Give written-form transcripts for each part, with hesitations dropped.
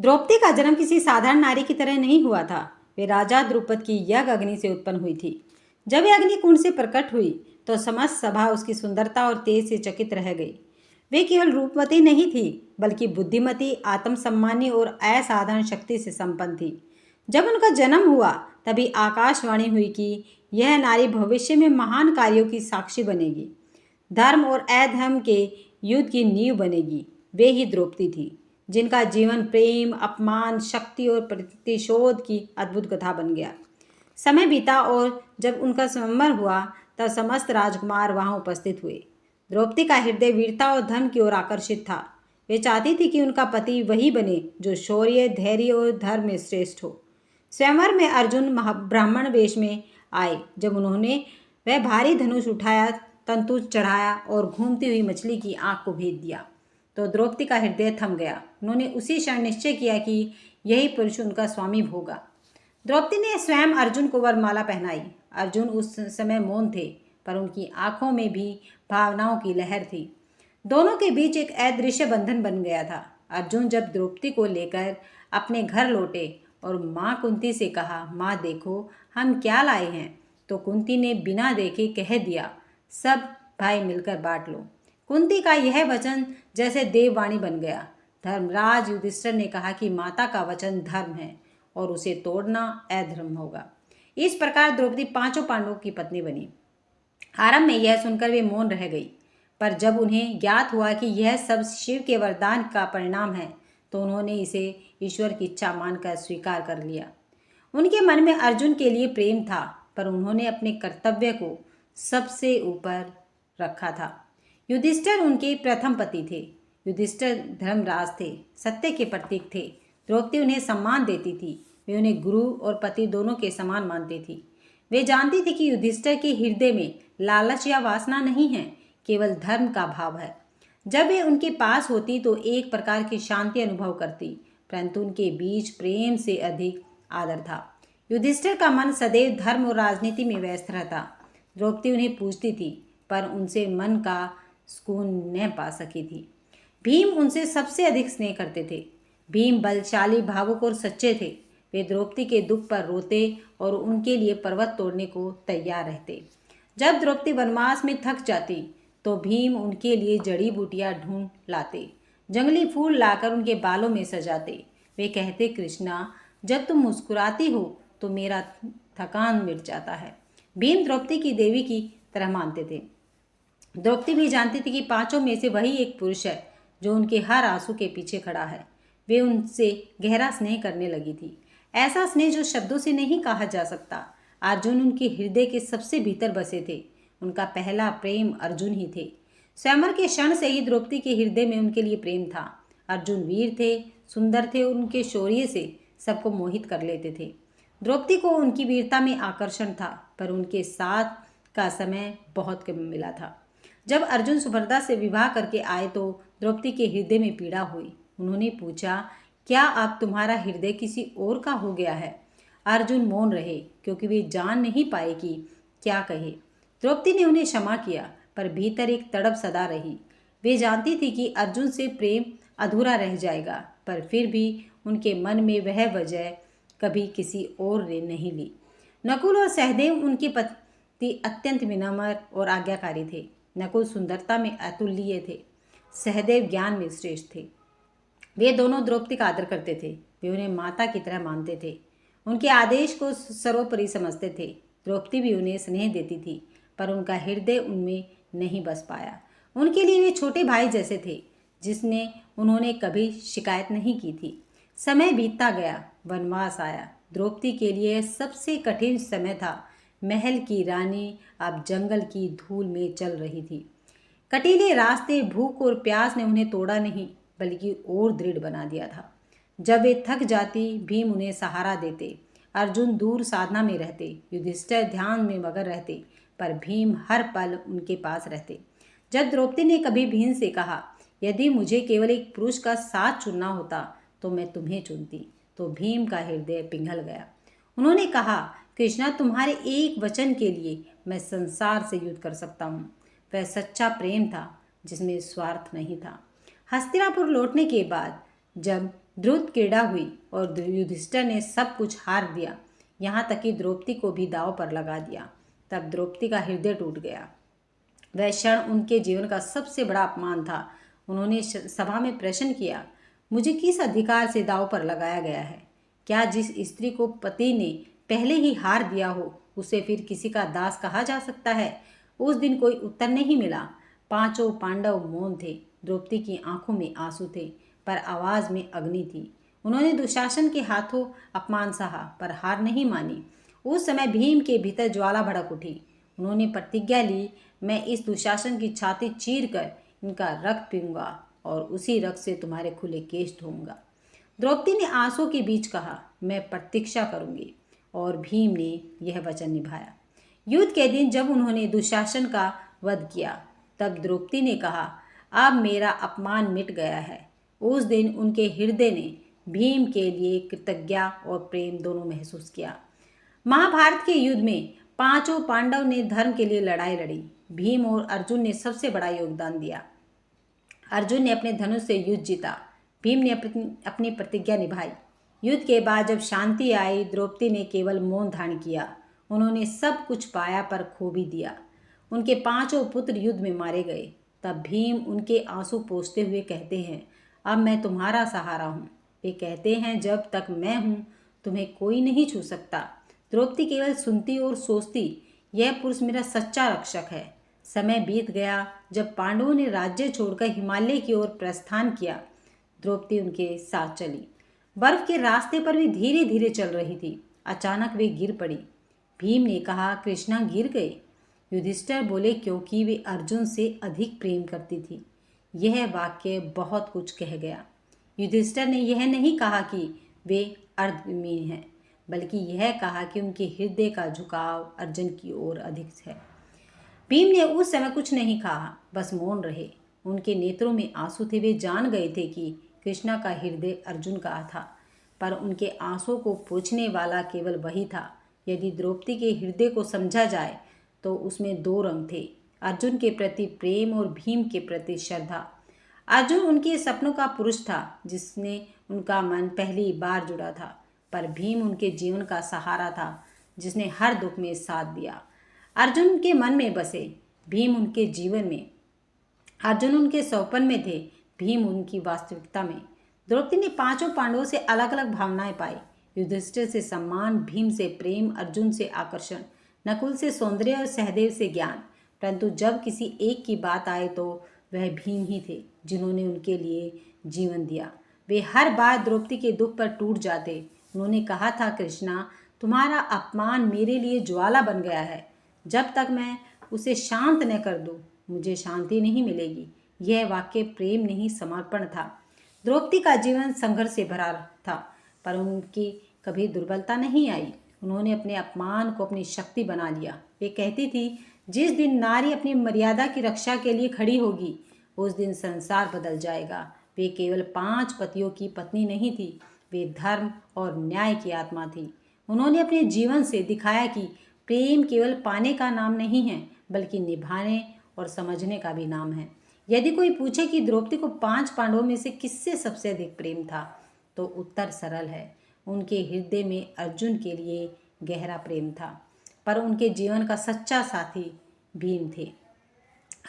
द्रौपदी का जन्म किसी साधारण नारी की तरह नहीं हुआ था। वे राजा द्रुपद की यज्ञ अग्नि से उत्पन्न हुई थी। जब यह अग्नि कुंड से प्रकट हुई तो समस्त सभा उसकी सुंदरता और तेज से चकित रह गई। वे केवल रूपवती नहीं थी, बल्कि बुद्धिमती, आत्मसम्मानी और असाधारण शक्ति से संपन्न थी। जब उनका जन्म हुआ तभी आकाशवाणी हुई कि यह नारी भविष्य में महान कार्यों की साक्षी बनेगी, धर्म और अधर्म के युद्ध की नींव बनेगी। वे ही द्रौपदी थी, जिनका जीवन प्रेम, अपमान, शक्ति और प्रतिशोध की अद्भुत कथा बन गया। समय बीता और जब उनका स्वयंवर हुआ तब समस्त राजकुमार वहां उपस्थित हुए। द्रौपदी का हृदय वीरता और धर्म की ओर आकर्षित था। वे चाहती थी कि उनका पति वही बने जो शौर्य, धैर्य और धर्म में श्रेष्ठ हो। स्वयंवर में अर्जुन ब्राह्मण वेश में आए। जब उन्होंने वह भारी धनुष उठाया, तंतु चढ़ाया और घूमती हुई मछली की आंख को भेद दिया तो द्रौपदी का हृदय थम गया। उन्होंने उसी क्षण निश्चय किया कि यही पुरुष उनका स्वामी होगा। द्रौपदी ने स्वयं अर्जुन को वरमाला पहनाई। अर्जुन उस समय मौन थे, पर उनकी आंखों में भी भावनाओं की लहर थी। दोनों के बीच एक अदृश्य बंधन बन गया था। अर्जुन जब द्रौपदी को लेकर अपने घर लौटे और माँ कुंती से कहा, माँ देखो हम क्या लाए हैं, तो कुंती ने बिना देखे कह दिया, सब भाई मिलकर बांट लो। कुंती का यह वचन जैसे देववाणी बन गया। धर्मराज युधिष्ठिर ने कहा कि माता का वचन धर्म है और उसे तोड़ना अधर्म होगा। इस प्रकार द्रौपदी पांचों पांडवों की पत्नी बनी। आरंभ में यह सुनकर वे मौन रह गई, पर जब उन्हें ज्ञात हुआ कि यह सब शिव के वरदान का परिणाम है तो उन्होंने इसे ईश्वर की इच्छा मानकर स्वीकार कर लिया। उनके मन में अर्जुन के लिए प्रेम था, पर उन्होंने अपने कर्तव्य को सबसे ऊपर रखा था। युधिष्ठिर उनके प्रथम पति थे। युधिष्ठिर धर्मराज थे, सत्य के प्रतीक थे। द्रौपदी उन्हें सम्मान देती थी। वे उन्हें गुरु और पति दोनों के समान मानती थी। वे जानती थी कि युधिष्ठिर के हृदय में लालच या वासना नहीं है, केवल धर्म का भाव है। जब वे उनके पास होती तो एक प्रकार की शांति अनुभव करती, परंतु उनके बीच प्रेम से अधिक आदर था। युधिष्ठिर का मन सदैव धर्म और राजनीति में व्यस्त रहता। द्रौपदी उन्हें पूछती थी, पर उनसे मन का सुकून न पा सकी थी। भीम उनसे सबसे अधिक स्नेह करते थे। भीम बलशाली, भावुक और सच्चे थे। वे द्रौपदी के दुख पर रोते और उनके लिए पर्वत तोड़ने को तैयार रहते। जब द्रौपदी वनवास में थक जाती तो भीम उनके लिए जड़ी बूटियां ढूंढ लाते, जंगली फूल लाकर उनके बालों में सजाते। वे कहते, कृष्णा जब तुम मुस्कुराती हो तो मेरा थकान मिट जाता है। भीम द्रौपदी की देवी की तरह मानते थे। द्रौपदी भी जानती थी कि पांचों में से वही एक पुरुष है जो उनके हर आंसू के पीछे खड़ा है। वे उनसे गहरा स्नेह करने लगी थी, ऐसा स्नेह जो शब्दों से नहीं कहा जा सकता। अर्जुन उनके हृदय के सबसे भीतर बसे थे। उनका पहला प्रेम अर्जुन ही थे। स्वयंवर के क्षण से ही द्रौपदी के हृदय में उनके लिए प्रेम था। अर्जुन वीर थे, सुंदर थे और उनके शौर्य से सबको मोहित कर लेते थे। द्रौपदी को उनकी वीरता में आकर्षण था, पर उनके साथ का समय बहुत कम मिला था। जब अर्जुन सुभद्रा से विवाह करके आए तो द्रौपदी के हृदय में पीड़ा हुई। उन्होंने पूछा, क्या अब तुम्हारा हृदय किसी और का हो गया है? अर्जुन मौन रहे, क्योंकि वे जान नहीं पाए कि क्या कहे। द्रौपदी ने उन्हें क्षमा किया, पर भीतर एक तड़प सदा रही। वे जानती थी कि अर्जुन से प्रेम अधूरा रह जाएगा, पर फिर भी उनके मन में वह वजह कभी किसी और ने नहीं ली। नकुल और सहदेव उनके पति अत्यंत विनम्र और आज्ञाकारी थे। नकुल सुंदरता में अतुल्य थे, सहदेव ज्ञान में श्रेष्ठ थे। वे दोनों द्रौपदी का आदर करते थे। वे उन्हें माता की तरह मानते थे, उनके आदेश को सर्वोपरि समझते थे। द्रौपदी भी उन्हें स्नेह देती थी, पर उनका हृदय उनमें नहीं बस पाया। उनके लिए वे छोटे भाई जैसे थे, जिसने उन्होंने कभी शिकायत नहीं की थी। समय बीतता गया, वनवास आया। द्रौपदी के लिए सबसे कठिन समय था। महल की रानी अब जंगल की धूल में चल रही थी। कटीले रास्ते, भूख और प्यास ने उन्हें तोड़ा नहीं, बल्कि और दृढ़ बना दिया था। जब वे थक जाती, भीम उन्हें सहारा देते। अर्जुन दूर साधना में रहते, युधिष्ठिर ध्यान में मगन रहते, पर भीम हर पल उनके पास रहते। जब द्रौपदी ने कभी भीम से कहा, यदि मुझे केवल एक पुरुष का साथ चुनना होता तो मैं तुम्हें चुनती, तो भीम का हृदय पिघल गया। उन्होंने कहा, कृष्णा तुम्हारे एक वचन के लिए मैं संसार से युद्ध कर सकता हूँ। वह सच्चा प्रेम था जिसमें स्वार्थ नहीं था। हस्तिनापुर लौटने के बाद जब द्रुत क्रीड़ा हुई और युधिष्ठिर ने सब कुछ हार दिया, यहाँ तक कि द्रौपदी को भी दांव पर लगा दिया। तब द्रौपदी का हृदय टूट गया। वह क्षण उनके जीवन का सबसे बड़ा अपमान था। उन्होंने सभा में प्रश्न किया, मुझे किस अधिकार से दांव पर लगाया गया है? क्या जिस स्त्री को पति ने पहले ही हार दिया हो उसे फिर किसी का दास कहा जा सकता है? उस दिन कोई उत्तर नहीं मिला। पांचों पांडव मौन थे। द्रौपदी की आंखों में आंसू थे, पर आवाज में अग्नि थी। उन्होंने दुशासन के हाथों अपमान सहा, पर हार नहीं मानी। उस समय भीम के भीतर ज्वाला भड़क उठी। उन्होंने प्रतिज्ञा ली, मैं इस दुशासन की छाती चीर कर इनका रक्त पीऊंगा और उसी रक्त से तुम्हारे खुले केश धोऊंगा। द्रौपदी ने आंसू के बीच कहा, मैं प्रतीक्षा करूंगी, और भीम ने यह वचन निभाया। युद्ध के दिन जब उन्होंने दुशासन का वध किया, तब द्रौपदी ने कहा, अब मेरा अपमान मिट गया है। उस दिन उनके हृदय ने भीम के लिए कृतज्ञता और प्रेम दोनों महसूस किया। महाभारत के युद्ध में पांचों पांडव ने धर्म के लिए लड़ाई लड़ी। भीम और अर्जुन ने सबसे बड़ा योगदान दिया। अर्जुन ने अपने धनुष से युद्ध जीता, भीम ने अपनी प्रतिज्ञा निभाई। युद्ध के बाद जब शांति आई, द्रौपदी ने केवल मौन धारण किया। उन्होंने सब कुछ पाया पर खो भी दिया। उनके पांचों पुत्र युद्ध में मारे गए। तब भीम उनके आंसू पोंछते हुए कहते हैं, अब मैं तुम्हारा सहारा हूँ। वे कहते हैं, जब तक मैं हूँ तुम्हें कोई नहीं छू सकता। द्रौपदी केवल सुनती और सोचती, यह पुरुष मेरा सच्चा रक्षक है। समय बीत गया। जब पांडवों ने राज्य छोड़कर हिमालय की ओर प्रस्थान किया, द्रौपदी उनके साथ चली। बर्फ के रास्ते पर वे धीरे धीरे चल रही थी। अचानक वे गिर पड़ी। भीम ने कहा, कृष्णा गिर गए। युधिष्ठिर बोले, क्योंकि वे अर्जुन से अधिक प्रेम करती थी। यह वाक्य बहुत कुछ कह गया। युधिष्ठिर ने यह नहीं कहा कि वे अर्धवीर हैं, बल्कि यह कहा कि उनके हृदय का झुकाव अर्जुन की ओर अधिक है। भीम ने उस समय कुछ नहीं कहा, बस मौन रहे। उनके नेत्रों में आंसू थे। वे जान गए थे कि कृष्णा का हृदय अर्जुन का था, पर उनके आंसू को पोंछने वाला केवल वही था। यदि द्रौपदी के हृदय को समझा जाए तो उसमें दो रंग थे, अर्जुन के प्रति प्रेम और भीम के प्रति श्रद्धा। अर्जुन उनके सपनों का पुरुष था, जिसने उनका मन पहली बार जुड़ा था, पर भीम उनके जीवन का सहारा था, जिसने हर दुख में साथ दिया। अर्जुन उनके मन में बसे, भीम उनके जीवन में। अर्जुन उनके सौपन में थे, भीम उनकी वास्तविकता में। द्रौपदी ने पांचों पांडवों से अलग अलग भावनाएं पाई। युधिष्ठिर से सम्मान, भीम से प्रेम, अर्जुन से आकर्षण, नकुल से सौंदर्य और सहदेव से ज्ञान। परंतु जब किसी एक की बात आए तो वह भीम ही थे, जिन्होंने उनके लिए जीवन दिया। वे हर बार द्रौपदी के दुख पर टूट जाते। उन्होंने कहा था, कृष्णा, तुम्हारा अपमान मेरे लिए ज्वाला बन गया है। जब तक मैं उसे शांत न कर दूं, मुझे शांति नहीं मिलेगी। यह वाक्य प्रेम नहीं, समर्पण था। द्रौपदी का जीवन संघर्ष से भरा था, पर उनकी कभी दुर्बलता नहीं आई। उन्होंने अपने अपमान को अपनी शक्ति बना लिया। वे कहती थी, जिस दिन नारी अपनी मर्यादा की रक्षा के लिए खड़ी होगी, उस दिन संसार बदल जाएगा। वे केवल 5 पतियों की पत्नी नहीं थी, वे धर्म और न्याय की आत्मा थी। उन्होंने अपने जीवन से दिखाया कि प्रेम केवल पाने का नाम नहीं है, बल्कि निभाने और समझने का भी नाम है। यदि कोई पूछे कि द्रौपदी को 5 पांडवों में से किससे सबसे अधिक प्रेम था, तो उत्तर सरल है, उनके हृदय में अर्जुन के लिए गहरा प्रेम था। पर उनके जीवन का सच्चा साथी भीम थे।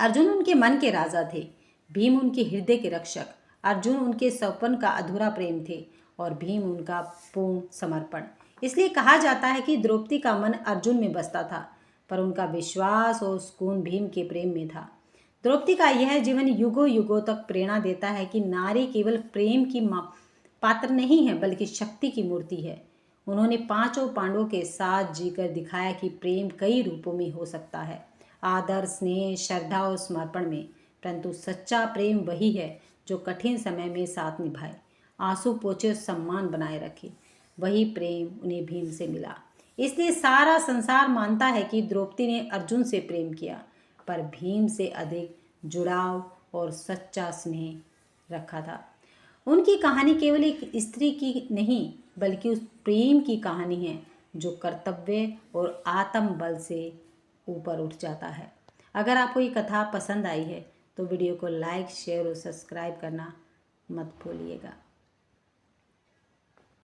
अर्जुन उनके मन के राजा थे, भीम उनके हृदय के रक्षक। अर्जुन उनके सौपन का अधूरा प्रेम थे और भीम उनका पूर्ण समर्पण। इसलिए कहा जाता है कि द्रौपदी का मन अर्जुन में बसता था, पर उनका विश्वास और सुकून भीम के प्रेम में था। द्रौपदी का यह जीवन युगों युगों तक प्रेरणा देता है कि नारी केवल प्रेम की पात्र नहीं है, बल्कि शक्ति की मूर्ति है। उन्होंने पांचों पांडवों के साथ जीकर दिखाया कि प्रेम कई रूपों में हो सकता है, आदर, स्नेह, श्रद्धा और समर्पण में। परंतु सच्चा प्रेम वही है जो कठिन समय में साथ निभाए, आंसू पोंछे और सम्मान बनाए रखे। वही प्रेम उन्हें भीम से मिला। इसलिए सारा संसार मानता है कि द्रौपदी ने अर्जुन से प्रेम किया, पर भीम से अधिक जुड़ाव और सच्चा स्नेह रखा था। उनकी कहानी केवल एक स्त्री की नहीं, बल्कि उस प्रेम की कहानी है जो कर्तव्य और आत्म बल से ऊपर उठ जाता है। अगर आपको ये कथा पसंद आई है तो वीडियो को लाइक, शेयर और सब्सक्राइब करना मत भूलिएगा।